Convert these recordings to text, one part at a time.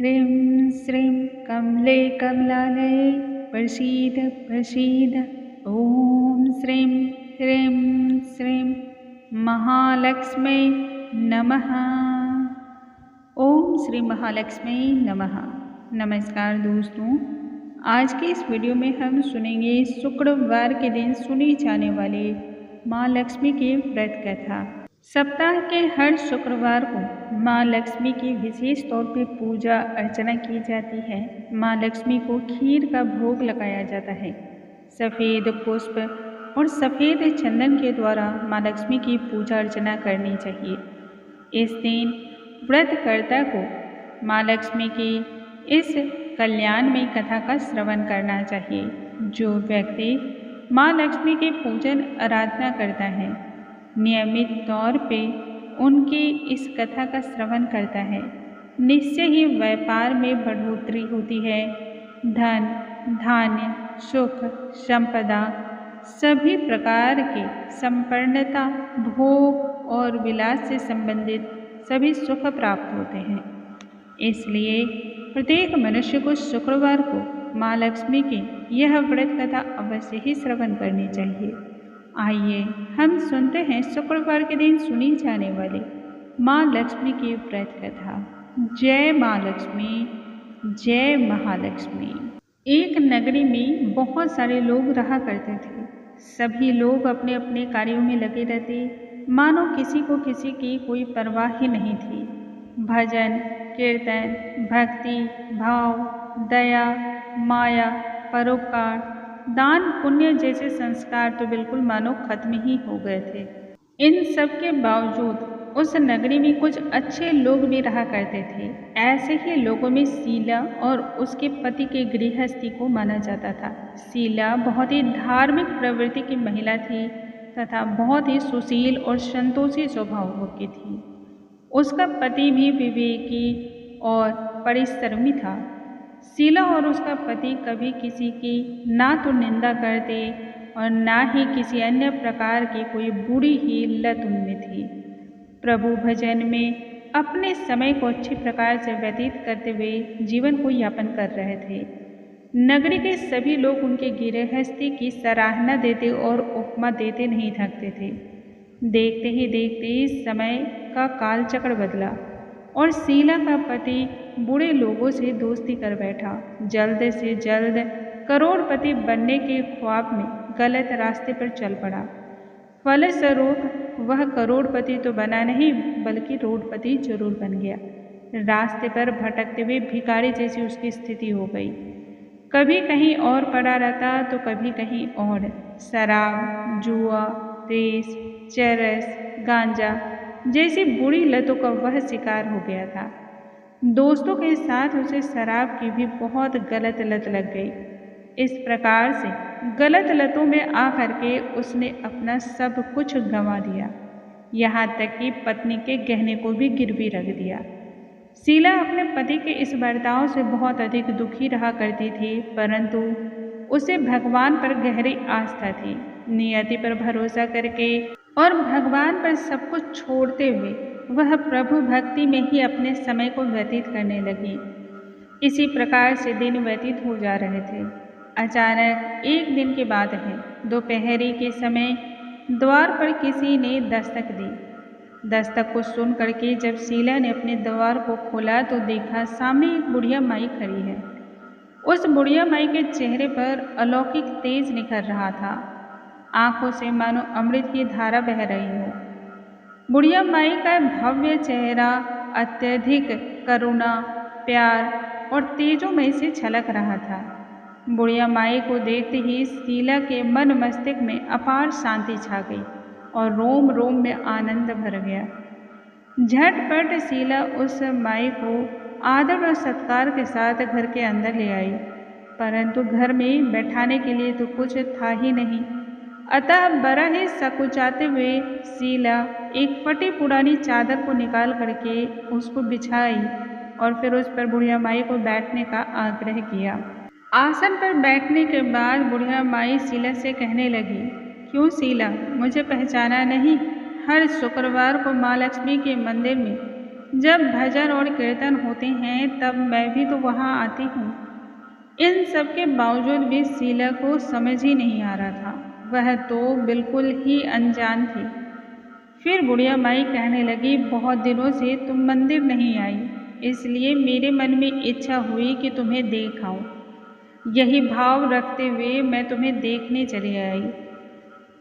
ह्रीं श्रीं कमले कमलालये प्रसीद प्रसीद। ॐ श्रीं ह्रीं श्रीं महालक्ष्मी नमः। ओम श्री महालक्ष्मी नमः। नमस्कार दोस्तों, आज की इस वीडियो में हम सुनेंगे शुक्रवार के दिन सुनी जाने वाली माँ लक्ष्मी की व्रत कथा। सप्ताह के हर शुक्रवार को माँ लक्ष्मी की विशेष तौर पर पूजा अर्चना की जाती है। माँ लक्ष्मी को खीर का भोग लगाया जाता है। सफ़ेद पुष्प और सफ़ेद चंदन के द्वारा माँ लक्ष्मी की पूजा अर्चना करनी चाहिए। इस दिन व्रतकर्ता को माँ लक्ष्मी की इस कल्याणमयी कथा का श्रवण करना चाहिए। जो व्यक्ति माँ लक्ष्मी के पूजन आराधना करता है, नियमित तौर पे उनकी इस कथा का श्रवण करता है, निश्चय ही व्यापार में बढ़ोतरी होती है। धन धान्य सुख संपदा सभी प्रकार की संपन्नता, भोग और विलास से संबंधित सभी सुख प्राप्त होते हैं। इसलिए प्रत्येक मनुष्य को शुक्रवार को माँ लक्ष्मी की यह व्रत कथा अवश्य ही श्रवण करनी चाहिए। आइए हम सुनते हैं शुक्रवार के दिन सुनी जाने वाली माँ लक्ष्मी की व्रत कथा। जय माँ लक्ष्मी, जय महालक्ष्मी। एक नगरी में बहुत सारे लोग रहा करते थे। सभी लोग अपने अपने कार्यों में लगे रहते, मानो किसी को किसी की कोई परवाह ही नहीं थी। भजन कीर्तन, भक्ति भाव, दया माया, परोपकार, दान पुण्य जैसे संस्कार तो बिल्कुल मानो खत्म ही हो गए थे। इन सब के बावजूद उस नगरी में कुछ अच्छे लोग भी रहा करते थे। ऐसे ही लोगों में शीला और उसके पति के गृहस्थी को माना जाता था। शीला बहुत ही धार्मिक प्रवृत्ति की महिला थी तथा बहुत ही सुशील और संतोषी स्वभाव की थी। उसका पति भी विवेकी और परिश्रमी था। शीला और उसका पति कभी किसी की ना तो निंदा करते और ना ही किसी अन्य प्रकार की कोई बुरी ही लत उनमें थी। प्रभु भजन में अपने समय को अच्छी प्रकार से व्यतीत करते हुए जीवन को यापन कर रहे थे। नगरी के सभी लोग उनके गृहस्थी की सराहना देते और उपमा देते नहीं थकते थे। देखते ही देखते समय का कालचक्र बदला और शीला का पति बुरे लोगों से दोस्ती कर बैठा। जल्द से जल्द करोड़पति बनने के ख्वाब में गलत रास्ते पर चल पड़ा। फलस्वरूप वह करोड़पति तो बना नहीं बल्कि रोडपति जरूर बन गया। रास्ते पर भटकते हुए भिखारी जैसी उसकी स्थिति हो गई। कभी कहीं और पड़ा रहता तो कभी कहीं और। शराब, जुआ, रेस, चरस, गांजा जैसी बुरी लतों का वह शिकार हो गया था। दोस्तों के साथ उसे शराब की भी बहुत गलत लत लग गई। इस प्रकार से गलत लतों में आ करके उसने अपना सब कुछ गंवा दिया, यहाँ तक कि पत्नी के गहने को भी गिरवी रख दिया। शीला अपने पति के इस बर्ताव से बहुत अधिक दुखी रहा करती थी, परंतु उसे भगवान पर गहरी आस्था थी। नियति पर भरोसा करके और भगवान पर सब कुछ छोड़ते हुए वह प्रभु भक्ति में ही अपने समय को व्यतीत करने लगी। इसी प्रकार से दिन व्यतीत हो जा रहे थे। अचानक एक दिन की बात है, दोपहरी के समय द्वार पर किसी ने दस्तक दी। दस्तक को सुन करके जब शीला ने अपने द्वार को खोला तो देखा सामने एक बुढ़िया माई खड़ी है। उस बुढ़िया माई के चेहरे पर अलौकिक तेज निखर रहा था। आंखों से मानो अमृत की धारा बह रही हो। बुढ़िया माई का भव्य चेहरा अत्यधिक करुणा, प्यार और तेजोमय से छलक रहा था। बुढ़िया माई को देखते ही शीला के मन मस्तिष्क में अपार शांति छा गई और रोम रोम में आनंद भर गया। झटपट शीला उस माई को आदर और सत्कार के साथ घर के अंदर ले आई, परंतु घर में बैठाने के लिए तो कुछ था ही नहीं। अतः बड़ा ही सकुचाते हुए शीला एक फटी पुरानी चादर को निकाल करके उसको बिछाई और फिर उस पर बुढ़िया माई को बैठने का आग्रह किया। आसन पर बैठने के बाद बुढ़िया माई शीला से कहने लगी, क्यों शीला, मुझे पहचाना नहीं? हर शुक्रवार को माँ लक्ष्मी के मंदिर में जब भजन और कीर्तन होते हैं तब मैं भी तो वहाँ आती हूँ। इन सब के बावजूद भी शीला को समझ ही नहीं आ रहा था। वह तो बिल्कुल ही अनजान थी। फिर बुढ़िया माई कहने लगी, बहुत दिनों से तुम मंदिर नहीं आई, इसलिए मेरे मन में इच्छा हुई कि तुम्हें देख आऊं। यही भाव रखते हुए मैं तुम्हें देखने चली आई।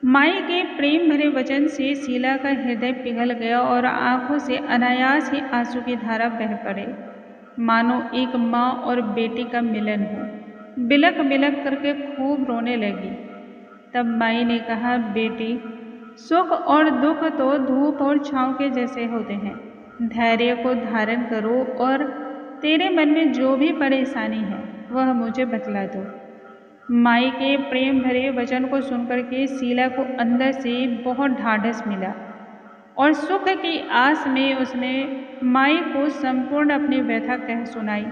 माई के प्रेम भरे वचन से शीला का हृदय पिघल गया और आंखों से अनायास ही आंसू की धारा बह पड़े, मानो एक माँ और बेटी का मिलन हो। बिलख बिलख करके खूब रोने लगी। तब माई ने कहा, बेटी, सुख और दुख तो धूप और छाँव के जैसे होते हैं। धैर्य को धारण करो और तेरे मन में जो भी परेशानी है वह मुझे बतला दो। माई के प्रेम भरे वचन को सुनकर के शीला को अंदर से बहुत ढाढ़स मिला और सुख की आस में उसने माई को संपूर्ण अपनी व्यथा कह सुनाई।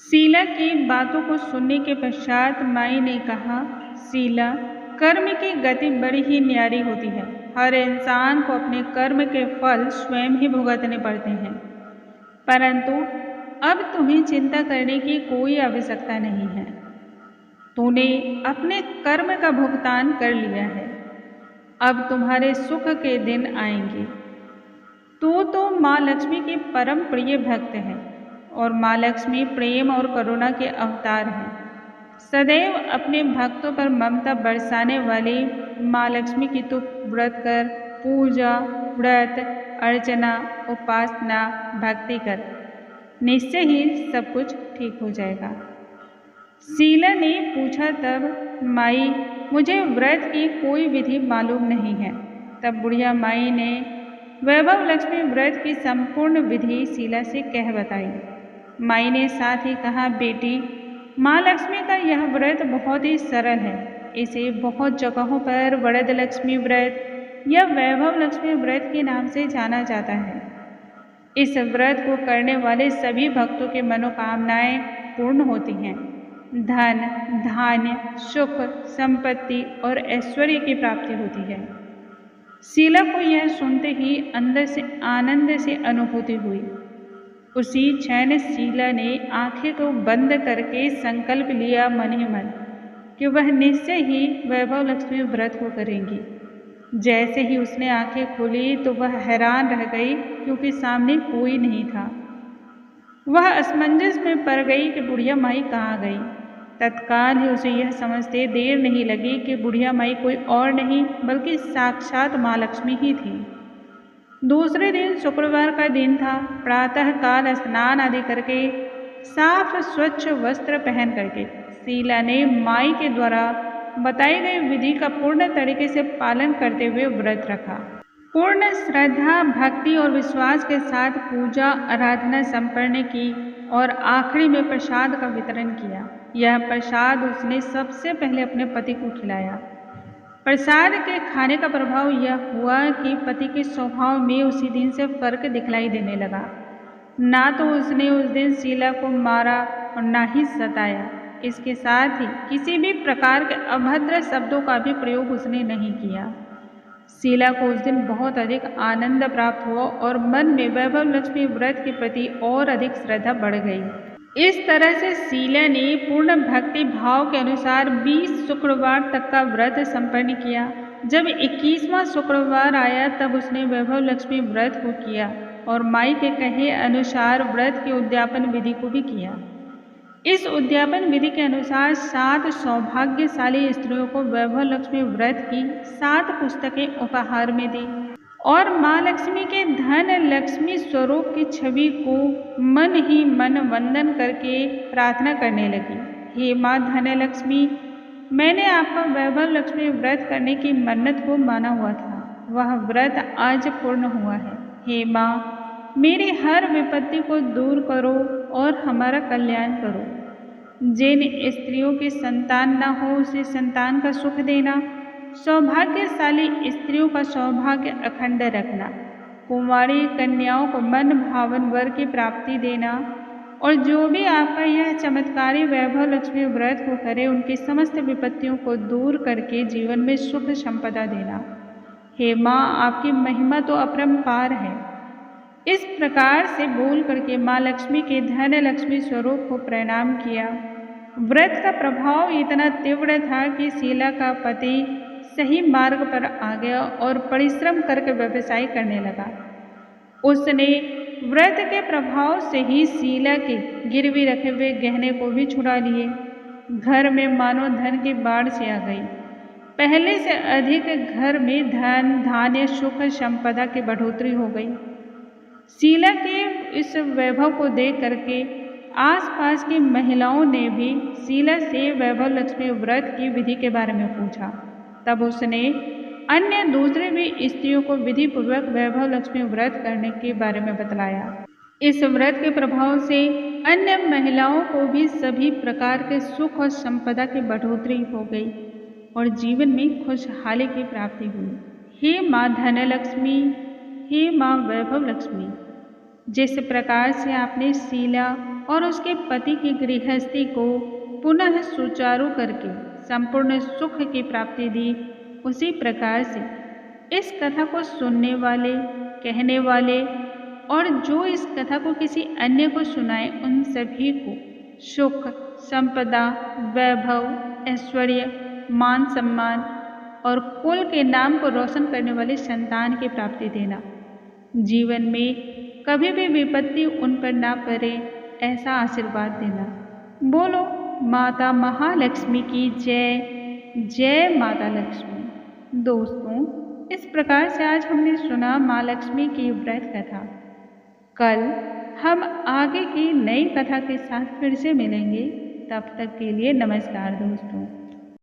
शीला की बातों को सुनने के पश्चात माई ने कहा, शीला, कर्म की गति बड़ी ही न्यारी होती है। हर इंसान को अपने कर्म के फल स्वयं ही भुगतने पड़ते हैं, परंतु अब तुम्हें चिंता करने की कोई आवश्यकता नहीं है। तूने अपने कर्म का भुगतान कर लिया है। अब तुम्हारे सुख के दिन आएंगे। तू तो माँ लक्ष्मी की परम प्रिय भक्त है और माँ लक्ष्मी प्रेम और करुणा के अवतार हैं। सदैव अपने भक्तों पर ममता बरसाने वाली माँ लक्ष्मी की तू व्रत कर, पूजा, व्रत, अर्चना, उपासना, भक्ति कर। निश्चय ही सब कुछ ठीक हो जाएगा। शीला ने पूछा, तब माई, मुझे व्रत की कोई विधि मालूम नहीं है। तब बुढ़िया माई ने वैभव लक्ष्मी व्रत की संपूर्ण विधि शीला से कह बताई। माई ने साथ ही कहा, बेटी, माँ लक्ष्मी का यह व्रत बहुत ही सरल है। इसे बहुत जगहों पर वरद लक्ष्मी व्रत या वैभव लक्ष्मी व्रत के नाम से जाना जाता है। इस व्रत को करने वाले सभी भक्तों की मनोकामनाएं पूर्ण होती हैं। धन, धान्य, सुख, संपत्ति और ऐश्वर्य की प्राप्ति होती है। शीला को यह सुनते ही अंदर से आनंद से अनुभूति हुई। उसी क्षण शीला ने आंखें को बंद करके संकल्प लिया मन ही मन कि वह निश्चय ही वैभव लक्ष्मी व्रत को करेंगी। जैसे ही उसने आंखें खोली तो वह हैरान रह गई, क्योंकि सामने कोई नहीं था। वह असमंजस में पड़ गई कि बुढ़िया माई कहाँ गई। तत्काल ही उसे यह समझते देर नहीं लगी कि बुढ़िया माई कोई और नहीं बल्कि साक्षात माँ लक्ष्मी ही थी। दूसरे दिन शुक्रवार का दिन था। प्रातः काल स्नान आदि करके साफ स्वच्छ वस्त्र पहन करके शीला ने माई के द्वारा बताई गई विधि का पूर्ण तरीके से पालन करते हुए व्रत रखा। पूर्ण श्रद्धा, भक्ति और विश्वास के साथ पूजा आराधना संपन्न की और आखिरी में प्रसाद का वितरण किया। यह प्रसाद उसने सबसे पहले अपने पति को खिलाया। प्रसाद के खाने का प्रभाव यह हुआ कि पति के स्वभाव में उसी दिन से फर्क दिखलाई देने लगा। ना तो उसने उस दिन शीला को मारा और ना ही सताया। इसके साथ ही किसी भी प्रकार के अभद्र शब्दों का भी प्रयोग उसने नहीं किया। शीला को उस दिन बहुत अधिक आनंद प्राप्त हुआ और मन में वैभव लक्ष्मी व्रत के प्रति और अधिक श्रद्धा बढ़ गई। इस तरह से शीला ने पूर्ण भक्ति भाव के अनुसार 20 शुक्रवार तक का व्रत संपन्न किया। जब 21वां शुक्रवार आया तब उसने वैभव लक्ष्मी व्रत को किया और माई के कहे अनुसार व्रत के उद्यापन विधि को भी किया। इस उद्यापन विधि के अनुसार 7 सौभाग्यशाली स्त्रियों को वैभव लक्ष्मी व्रत की 7 पुस्तकें उपहार में दी और माँ लक्ष्मी के धन लक्ष्मी स्वरूप की छवि को मन ही मन वंदन करके प्रार्थना करने लगी। हे माँ धन लक्ष्मी, मैंने आपका वैभव लक्ष्मी व्रत करने की मन्नत को माना हुआ था, वह व्रत आज पूर्ण हुआ है। हे माँ, मेरी हर विपत्ति को दूर करो और हमारा कल्याण करो। जिन स्त्रियों की संतान न हो उसे संतान का सुख देना, सौभाग्यशाली स्त्रियों का सौभाग्य अखंड रखना, कुंवारी कन्याओं को मन भावन वर की प्राप्ति देना और जो भी आपका यह चमत्कारी वैभव लक्ष्मी व्रत को करे उनकी समस्त विपत्तियों को दूर करके जीवन में सुख संपदा देना। हे माँ, आपकी महिमा तो अपरंपार है। इस प्रकार से बोल करके माँ लक्ष्मी के धन लक्ष्मी स्वरूप को प्रणाम किया। व्रत का प्रभाव इतना तीव्र था कि शीला का पति सही मार्ग पर आ गया और परिश्रम करके व्यवसाय करने लगा। उसने व्रत के प्रभाव से ही शीला के गिरवी रखे हुए गहने को भी छुड़ा लिए। घर में मानो धन की बाढ़ सी आ गई। पहले से अधिक घर में धन धान्य सुख संपदा की बढ़ोतरी हो गई। शीला के इस वैभव को देख करके आसपास की महिलाओं ने भी शीला से वैभव लक्ष्मी व्रत की विधि के बारे में पूछा। तब उसने अन्य दूसरे भी स्त्रियों को विधि पूर्वक वैभव लक्ष्मी व्रत करने के बारे में बतलाया। इस व्रत के प्रभाव से अन्य महिलाओं को भी सभी प्रकार के सुख और संपदा की बढ़ोतरी हो गई और जीवन में खुशहाली की प्राप्ति हुई। हे माँ धनलक्ष्मी, हे माँ वैभव लक्ष्मी, जिस प्रकार से आपने शीला और उसके पति की गृहस्थी को पुनः सुचारू करके संपूर्ण सुख की प्राप्ति दी, उसी प्रकार से इस कथा को सुनने वाले, कहने वाले और जो इस कथा को किसी अन्य को सुनाए, उन सभी को सुख, संपदा, वैभव, ऐश्वर्य, मान सम्मान और कुल के नाम को रोशन करने वाले संतान की प्राप्ति देना। जीवन में कभी भी विपत्ति उन पर ना पड़े, ऐसा आशीर्वाद देना। बोलो माता महालक्ष्मी की जय। जय माता लक्ष्मी। दोस्तों, इस प्रकार से आज हमने सुना माँ लक्ष्मी की व्रत कथा। कल हम आगे की नई कथा के साथ फिर से मिलेंगे। तब तक के लिए नमस्कार दोस्तों।